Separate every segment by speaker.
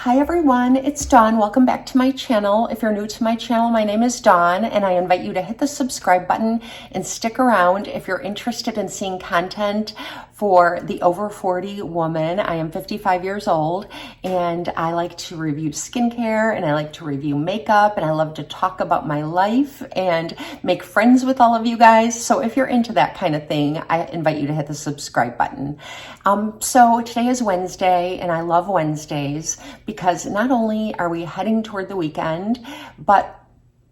Speaker 1: Hi everyone, it's Dawn. Welcome back to my channel. If you're new to my channel, my name is Dawn and I invite you to hit the subscribe button and stick around if you're interested in seeing content for the over 40 woman. I am 55 years old and I like to review skincare and I like to review makeup and I love to talk about my life and make friends with all of you guys. So if you're into that kind of thing, I invite you to hit the subscribe button. So today is Wednesday and I love Wednesdays because not only are we heading toward the weekend, but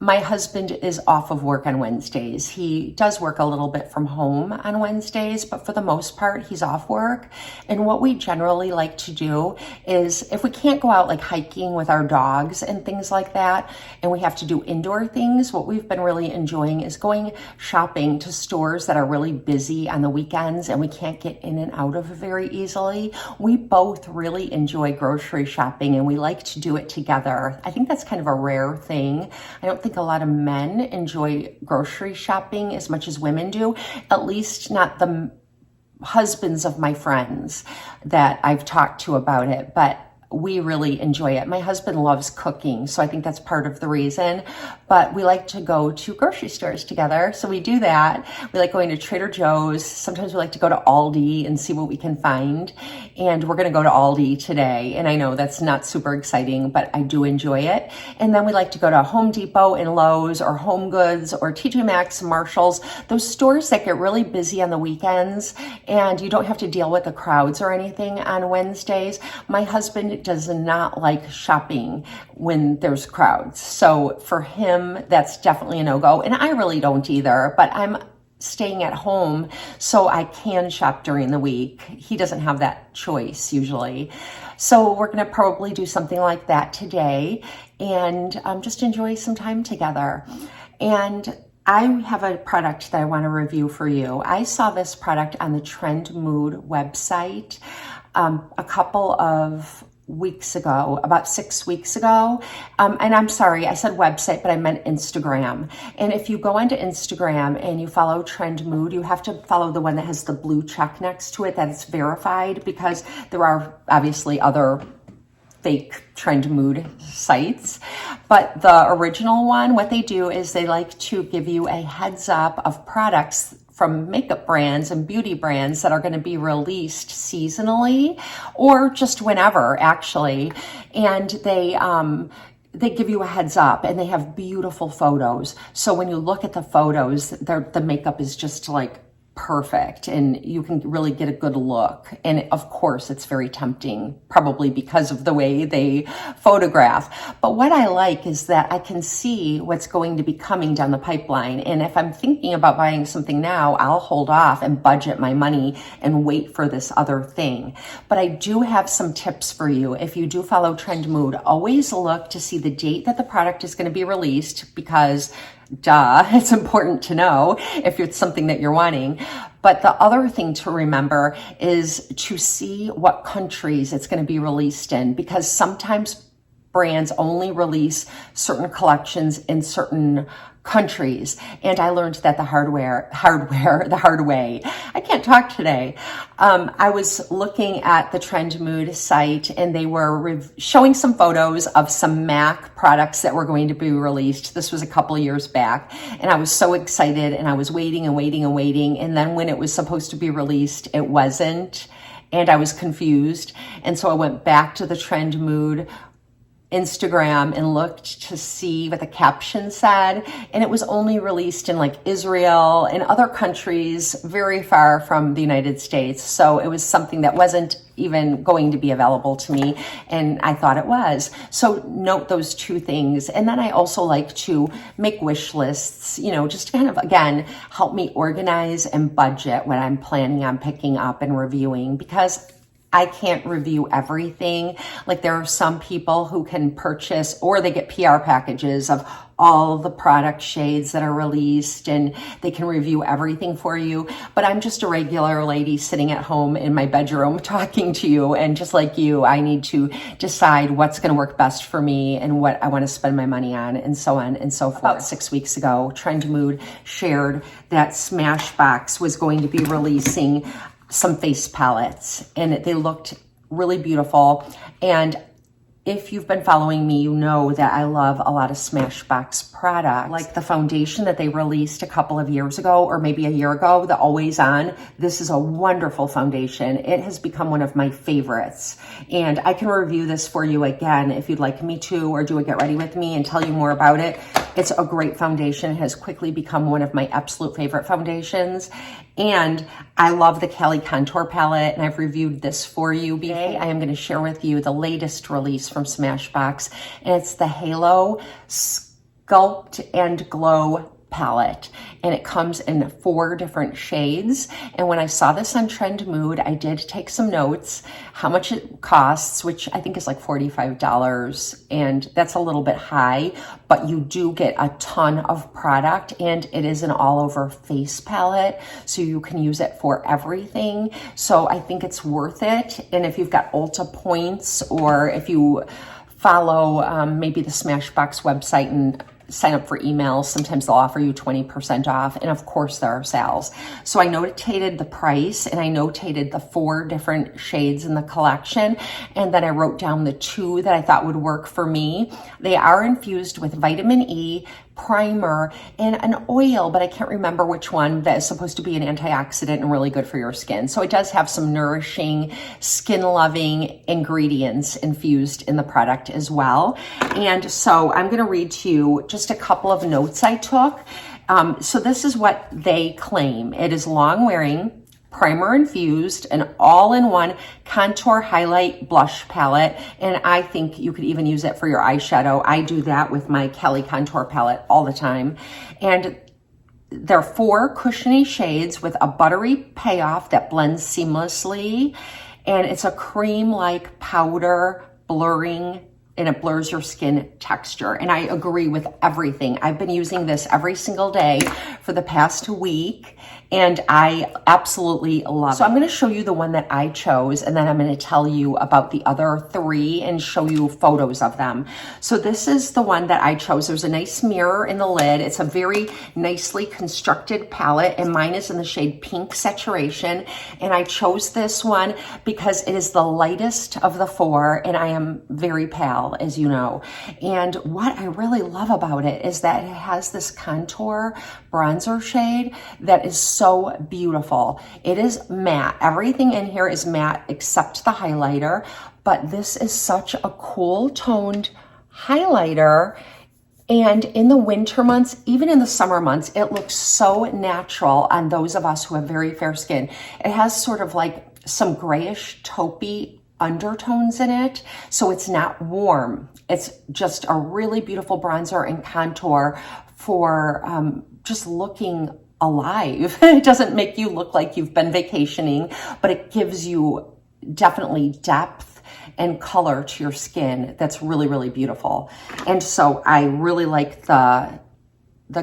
Speaker 1: my husband is off of work on Wednesdays. He does work a little bit from home on Wednesdays, but for the most part, he's off work. And what we generally like to do is if we can't go out like hiking with our dogs and things like that, and we have to do indoor things, what we've been really enjoying is going shopping to stores that are really busy on the weekends and we can't get in and out of very easily. We both really enjoy grocery shopping and we like to do it together. I think that's kind of a rare thing. I don't think a lot of men enjoy grocery shopping as much as women do, at least not the husbands of my friends that I've talked to about it, but we really enjoy it. My husband loves cooking, so I think that's part of the reason, but we like to go to grocery stores together, so we do that. We like going to Trader Joe's. Sometimes we like to go to Aldi and see what we can find, and we're gonna go to Aldi today, and I know that's not super exciting, but I do enjoy it. And then we like to go to Home Depot and Lowe's or Home Goods or TJ Maxx, Marshalls, those stores that get really busy on the weekends, and you don't have to deal with the crowds or anything on Wednesdays. My husband does not like shopping when there's crowds. So for him, that's definitely a no-go. And I really don't either, but I'm staying at home so I can shop during the week. He doesn't have that choice usually. So we're gonna probably do something like that today and just enjoy some time together. And I have a product that I wanna review for you. I saw this product on the Trend Mood website a couple of weeks ago, about 6 weeks ago. And I'm sorry, I said website, but I meant Instagram. And if you go onto Instagram and you follow Trend Mood, you have to follow the one that has the blue check next to it that it's verified, because there are obviously other fake Trend Mood sites. But the original one, what they do is they like to give you a heads up of products from makeup brands and beauty brands that are going to be released seasonally or just whenever actually. And they give you a heads up and they have beautiful photos. So when you look at the photos, the makeup is just like perfect and you can really get a good look. And of course, it's very tempting, probably because of the way they photograph. But what I like is that I can see what's going to be coming down the pipeline. And if I'm thinking about buying something now, I'll hold off and budget my money and wait for this other thing. But I do have some tips for you. If you do follow Trend Mood, always look to see the date that the product is going to be released, because duh, it's important to know if it's something that you're wanting. But the other thing to remember is to see what countries it's going to be released in, because sometimes brands only release certain collections in certain countries. And I learned that the hard way. I can't talk today. I was looking at the Trend Mood site and they were showing some photos of some MAC products that were going to be released. This was a couple of years back and I was so excited and I was waiting and waiting and waiting. And then when it was supposed to be released, it wasn't. And I was confused. And so I went back to the Trend Mood Instagram and looked to see what the caption said, and it was only released in like Israel and other countries very far from the United States. So it was something that wasn't even going to be available to me, and I thought it was. So note those two things. And then I also like to make wish lists, you know, just to kind of, again, help me organize and budget what I'm planning on picking up and reviewing, because I can't review everything. Like there are some people who can purchase or they get PR packages of all the product shades that are released and they can review everything for you. But I'm just a regular lady sitting at home in my bedroom talking to you. And just like you, I need to decide what's going to work best for me and what I want to spend my money on and so on and so forth. About 6 weeks ago, Trend Mood shared that Smashbox was going to be releasing some face palettes and they looked really beautiful. And if you've been following me, you know that I love a lot of Smashbox products, like the foundation that they released a couple of years ago, or maybe a year ago, the Always On. This is a wonderful foundation. It has become one of my favorites. And I can review this for you again if you'd like me to, or do a get ready with me and tell you more about it. It's a great foundation. It has quickly become one of my absolute favorite foundations. And I love the Cali Contour Palette, and I've reviewed this for you. Today, I am going to share with you the latest release from Smashbox, and it's the Halo Sculpt and Glow palette, and it comes in 4 different shades. And when I saw this on Trend Mood, I did take some notes, how much it costs, which I think is like $45, and that's a little bit high, but you do get a ton of product, and it is an all-over face palette, so you can use it for everything. So I think it's worth it. And if you've got Ulta points, or if you follow maybe the Smashbox website and sign up for emails, sometimes they'll offer you 20% off. And of course there are sales. So I notated the price, and I notated the 4 different shades in the collection. And then I wrote down the 2 that I thought would work for me. They are infused with vitamin E, primer, and an oil, but I can't remember which one, that is supposed to be an antioxidant and really good for your skin. So it does have some nourishing, skin-loving ingredients infused in the product as well. And so I'm going to read to you just a couple of notes I took. So this is what they claim. It is long-wearing, primer infused, an all-in-one contour highlight blush palette, and I think you could even use it for your eyeshadow. I do that with my Cali Contour palette all the time. And there are 4 cushiony shades with a buttery payoff that blends seamlessly, and it's a cream-like powder blurring, and it blurs your skin texture. And I agree with everything. I've been using this every single day for the past week, and I absolutely love it. So I'm going to show you the one that I chose, and then I'm going to tell you about the other 3 and show you photos of them. So this is the one that I chose. There's a nice mirror in the lid. It's a very nicely constructed palette, and mine is in the shade Pink Saturation. And I chose this one because it is the lightest of the 4, and I am very pale, as you know. And what I really love about it is that it has this contour bronzer shade that is so beautiful. It is matte. Everything in here is matte except the highlighter, but this is such a cool toned highlighter. And in the winter months, even in the summer months, it looks so natural on those of us who have very fair skin. It has sort of like some grayish taupey undertones in it, so it's not warm. It's just a really beautiful bronzer and contour for just looking alive. It doesn't make you look like you've been vacationing, but it gives you definitely depth and color to your skin that's really, really beautiful. And so I really like the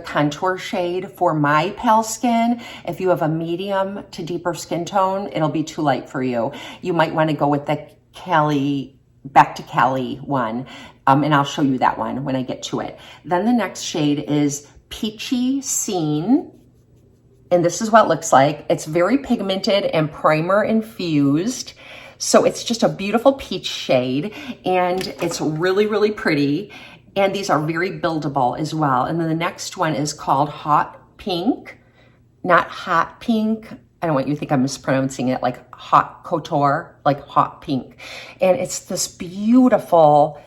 Speaker 1: contour shade for my pale skin. If you have a medium to deeper skin tone, it'll be too light for you. You might want to go with the Back to Cali one, and I'll show you that one when I get to it. Then the next shade is Peachy Scene, and this is what it looks like. It's very pigmented and primer infused. So it's just a beautiful peach shade, and it's really, really pretty. And these are very buildable as well. And then the next one is called Hot Pink, not Hot Pink. I don't want you to think I'm mispronouncing it, like Hot Couture, like Hot Pink. And it's this beautiful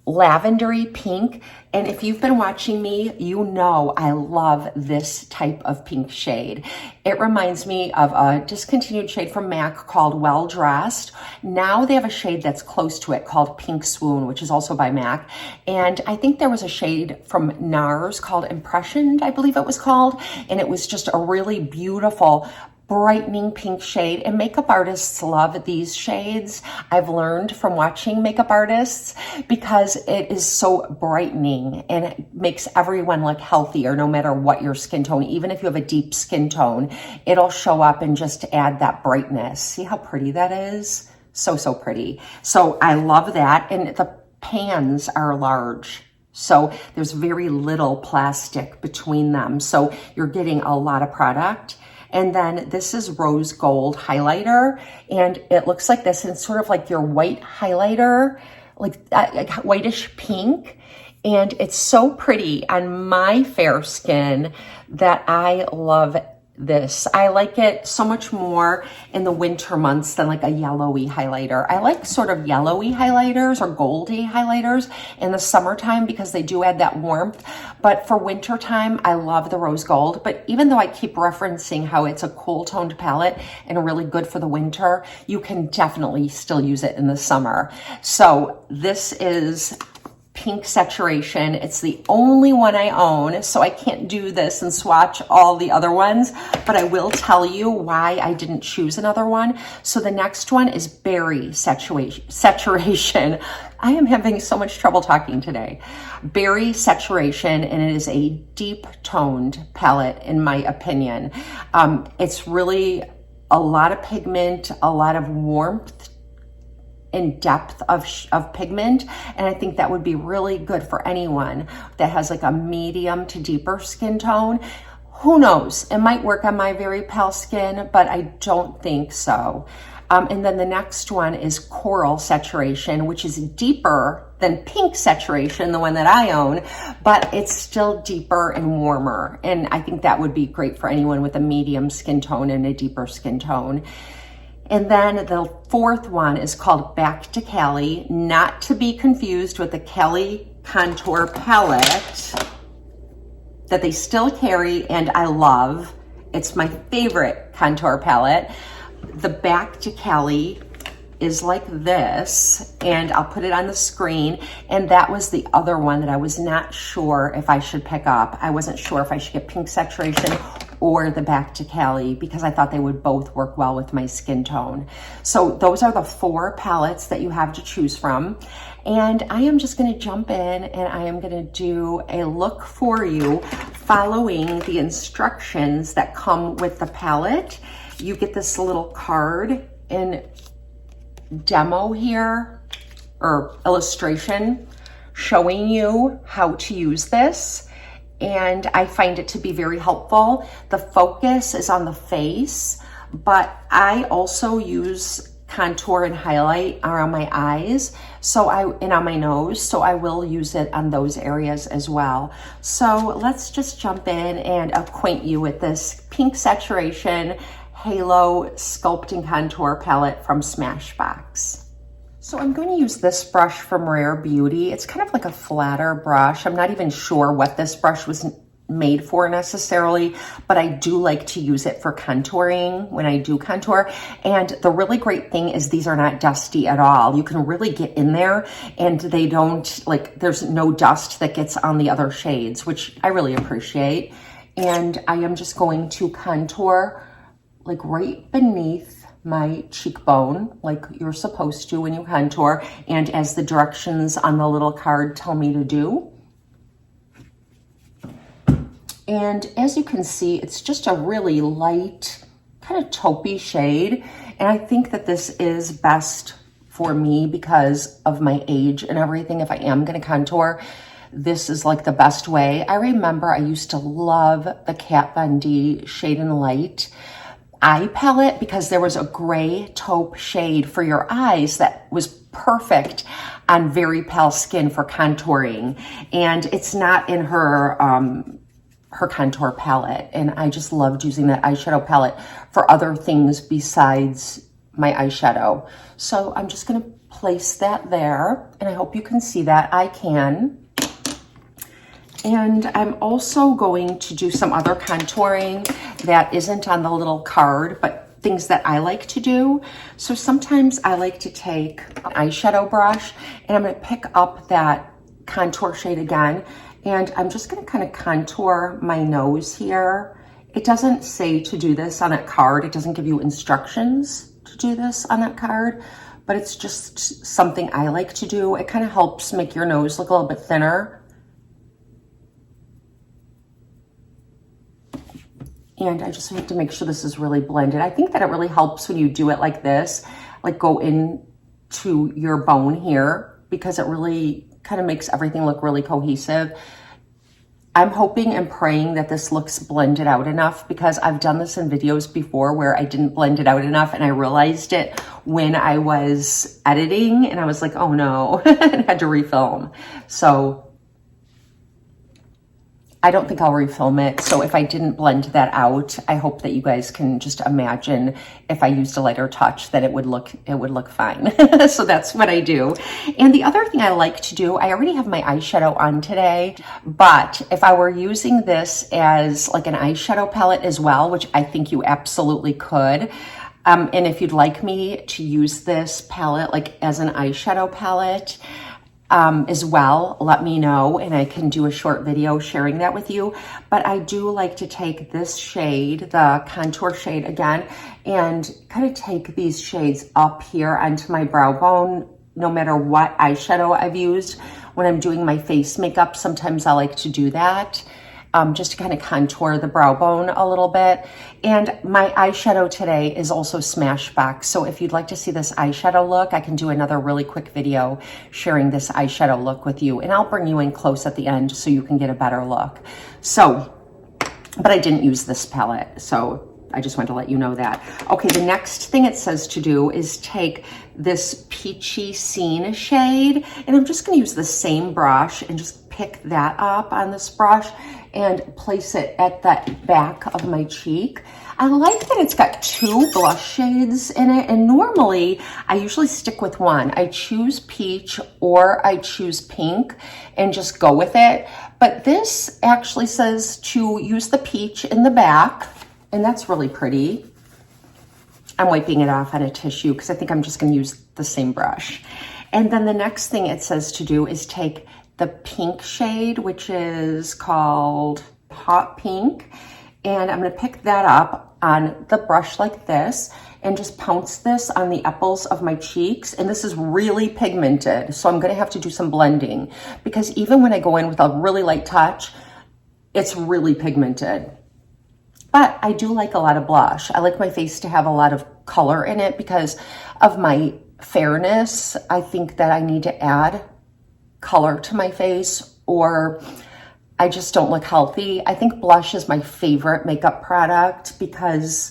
Speaker 1: lavendery pink. And if you've been watching me, you know I love this type of pink shade. It reminds me of a discontinued shade from MAC called Well Dressed. Now they have a shade that's close to it called Pink Swoon, which is also by MAC. And I think there was a shade from NARS called Impressioned, I believe it was called. And it was just a really beautiful brightening pink shade, and makeup artists love these shades. I've learned from watching makeup artists because it is so brightening and it makes everyone look healthier no matter what your skin tone. Even if you have a deep skin tone, it'll show up and just add that brightness. See how pretty that is? So, so pretty. So I love that. And the pans are large. So there's very little plastic between them. So you're getting a lot of product. And then this is Rose Gold highlighter, and it looks like this, and it's sort of like your white highlighter, like whitish pink. And it's so pretty on my fair skin that I love this. I like it so much more in the winter months than like a yellowy highlighter. I like sort of yellowy highlighters or goldy highlighters in the summertime because they do add that warmth. But for wintertime, I love the rose gold. But even though I keep referencing how it's a cool toned palette and really good for the winter, you can definitely still use it in the summer. So this is Pink Saturation. It's the only one I own, so I can't do this and swatch all the other ones, but I will tell you why I didn't choose another one. So the next one is Berry Saturation. I am having so much trouble talking today. Berry Saturation, and it is a deep toned palette in my opinion. It's really a lot of pigment, a lot of warmth in depth of pigment, and I think that would be really good for anyone that has like a medium to deeper skin tone. Who knows, it might work on my very pale skin, but I don't think so. And then the next one is Coral Saturation, which is deeper than Pink Saturation, the one that I own, but it's still deeper and warmer, and I think that would be great for anyone with a medium skin tone and a deeper skin tone. And then the fourth one is called Back to Cali, not to be confused with the Cali Contour Palette that they still carry and I love. It's my favorite contour palette. The Back to Cali is like this, and I'll put it on the screen. And that was the other one that I was not sure if I should pick up. I wasn't sure if I should get Pink Saturation or the Back to Cali because I thought they would both work well with my skin tone. So those are the four palettes that you have to choose from. And I am just gonna jump in and I am gonna do a look for you following the instructions that come with the palette. You get this little card and demo here, or illustration, showing you how to use this. And I find it to be very helpful. The focus is on the face, but I also use contour and highlight around my eyes, and on my nose, so I will use it on those areas as well. So let's just jump in and acquaint you with this Pink Saturation Halo Sculpt and Contour palette from Smashbox. So I'm going to use this brush from Rare Beauty. It's kind of like a flatter brush. I'm not even sure what this brush was made for necessarily, but I do like to use it for contouring when I do contour. And the really great thing is these are not dusty at all. You can really get in there and they don't, like, there's no dust that gets on the other shades, which I really appreciate. And I am just going to contour like right beneath my cheekbone, like you're supposed to when you contour, and as the directions on the little card tell me to do. And as you can see, it's just a really light, kind of taupey shade. And I think that this is best for me because of my age and everything. If I am gonna contour, this is like the best way. I remember I used to love the Kat Von D Shade and Light eye palette because there was a gray taupe shade for your eyes that was perfect on very pale skin for contouring. And it's not in her contour palette. And I just loved using that eyeshadow palette for other things besides my eyeshadow. So I'm just gonna place that there, and I hope you can see that. I can. And I'm also going to do some other contouring that isn't on the little card, but things that I like to do. So sometimes I like to take an eyeshadow brush and I'm gonna pick up that contour shade again, and I'm just gonna kind of contour my nose here. It doesn't say to do this on that card. It doesn't give you instructions to do this on that card, but it's just something I like to do. It kind of helps make your nose look a little bit thinner. And I just have to make sure this is really blended. I think that it really helps when you do it like this, like go into your bone here, because it really kind of makes everything look really cohesive. I'm hoping and praying that this looks blended out enough, because I've done this in videos before where I didn't blend it out enough, and I realized it when I was editing, and I was like, oh no, and had to refilm. So I don't think I'll refilm it. So if I didn't blend that out, I hope that you guys can just imagine if I used a lighter touch that it would look fine. So that's what I do. And the other thing I like to do, I already have my eyeshadow on today, but if I were using this as like an eyeshadow palette as well, which I think you absolutely could, and if you'd like me to use this palette like as an eyeshadow palette, as well, let me know, and I can do a short video sharing that with you. But I do like to take this shade, the contour shade again, and kind of take these shades up here onto my brow bone, no matter what eyeshadow I've used. When I'm doing my face makeup, sometimes I like to do that, just to kind of contour the brow bone a little bit. And my eyeshadow today is also Smashbox. So if you'd like to see this eyeshadow look, I can do another really quick video sharing this eyeshadow look with you. And I'll bring you in close at the end so you can get a better look. So, but I didn't use this palette, so I just wanted to let you know that. Okay, the next thing it says to do is take this Peachy Scene shade, and I'm just gonna use the same brush and just pick that up on this brush and place it at the back of my cheek. I like that it's got two blush shades in it, and normally I usually stick with one. I choose peach or I choose pink and just go with it. But this actually says to use the peach in the back, and that's really pretty. I'm wiping it off on a tissue because I think I'm just gonna use the same brush. And then the next thing it says to do is take the pink shade, which is called Hot Pink. And I'm gonna pick that up on the brush like this and just pounce this on the apples of my cheeks. And this is really pigmented, so I'm gonna have to do some blending, because even when I go in with a really light touch, it's really pigmented. But I do like a lot of blush. I like my face to have a lot of color in it because of my fairness. I think that I need to add color to my face, or I just don't look healthy. I think blush is my favorite makeup product because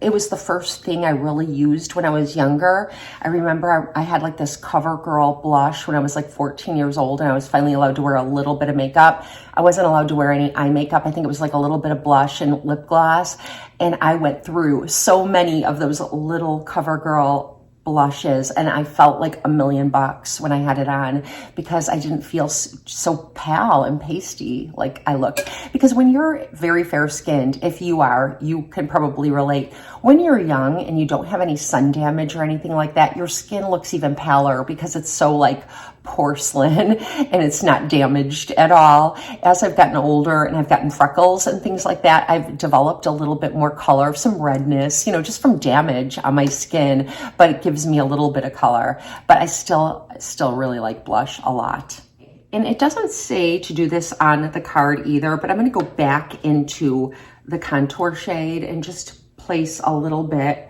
Speaker 1: it was the first thing I really used when I was younger. I remember I had like this CoverGirl blush when I was like 14 years old, and I was finally allowed to wear a little bit of makeup. I wasn't allowed to wear any eye makeup. I think it was like a little bit of blush and lip gloss. And I went through so many of those little CoverGirl blushes, and I felt like $1,000,000 when I had it on, because I didn't feel so pale and pasty like I looked. Because when you're very fair skinned, if you are, you can probably relate. When you're young and you don't have any sun damage or anything like that, your skin looks even paler because it's so like porcelain and it's not damaged at all. As I've gotten older and I've gotten freckles and things like that, I've developed a little bit more color, some redness, you know, just from damage on my skin, but it gives me a little bit of color. But I still really like blush a lot. And it doesn't say to do this on the card either, but I'm going to go back into the contour shade and just place a little bit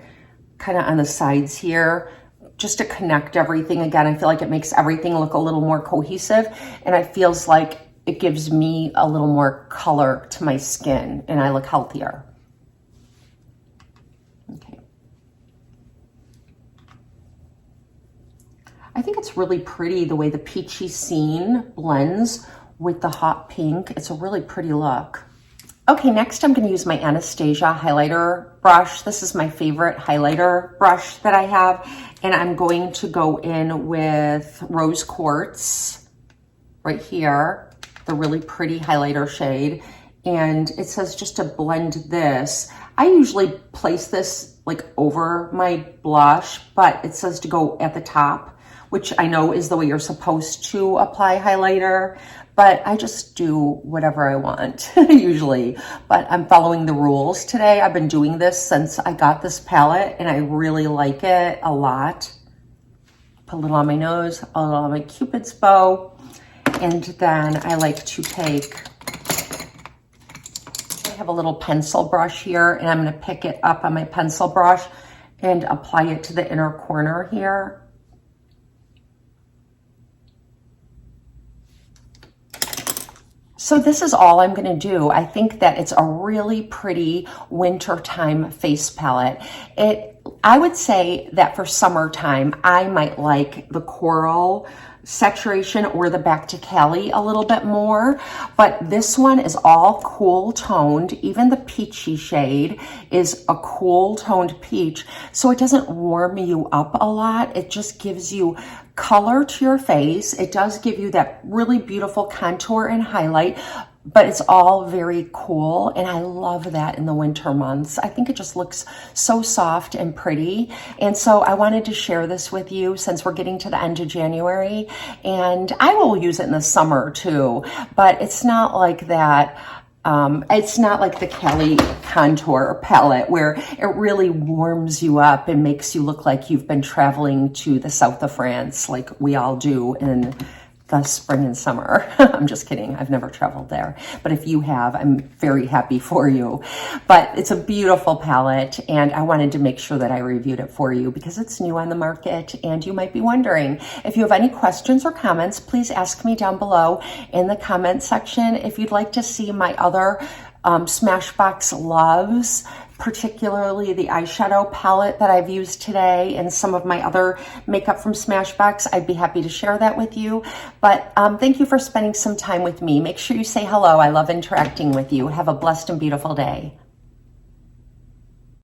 Speaker 1: kind of on the sides here, just to connect everything. Again, I feel like it makes everything look a little more cohesive, and it feels like it gives me a little more color to my skin and I look healthier. Okay. I think it's really pretty the way the Peachy Scene blends with the hot pink. It's a really pretty look. Okay, next I'm going to use my Anastasia highlighter brush. This is my favorite highlighter brush that I have. And I'm going to go in with Rose Quartz right here, the really pretty highlighter shade. And it says just to blend this. I usually place this like over my blush, but it says to go at the top, which I know is the way you're supposed to apply highlighter. But I just do whatever I want usually, but I'm following the rules today. I've been doing this since I got this palette and I really like it a lot. Put a little on my nose, a little on my Cupid's bow. And then I like to take, I have a little pencil brush here, and I'm gonna pick it up on my pencil brush and apply it to the inner corner here. So this is all I'm going to do. I think that it's a really pretty wintertime face palette. I would say that for summertime, I might like the coral saturation or the Back to Cali a little bit more, but this one is all cool toned. Even the peachy shade is a cool toned peach, so it doesn't warm you up a lot. It just gives you color to your face. It does give you that really beautiful contour and highlight, but it's all very cool, and I love that in the winter months. I think it just looks so soft and pretty, and so I wanted to share this with you since we're getting to the end of January, and I will use it in the summer too, but it's not like that. It's not like the Cali contour palette where it really warms you up and makes you look like you've been traveling to the south of France like we all do in the spring and summer. I'm just kidding. I've never traveled there. But if you have, I'm very happy for you. But it's a beautiful palette, and I wanted to make sure that I reviewed it for you because it's new on the market, and you might be wondering. If you have any questions or comments, please ask me down below in the comment section. If you'd like to see my other Smashbox loves, particularly the eyeshadow palette that I've used today and some of my other makeup from Smashbox, I'd be happy to share that with you. But thank you for spending some time with me. Make sure you say hello. I love interacting with you. Have a blessed and beautiful day.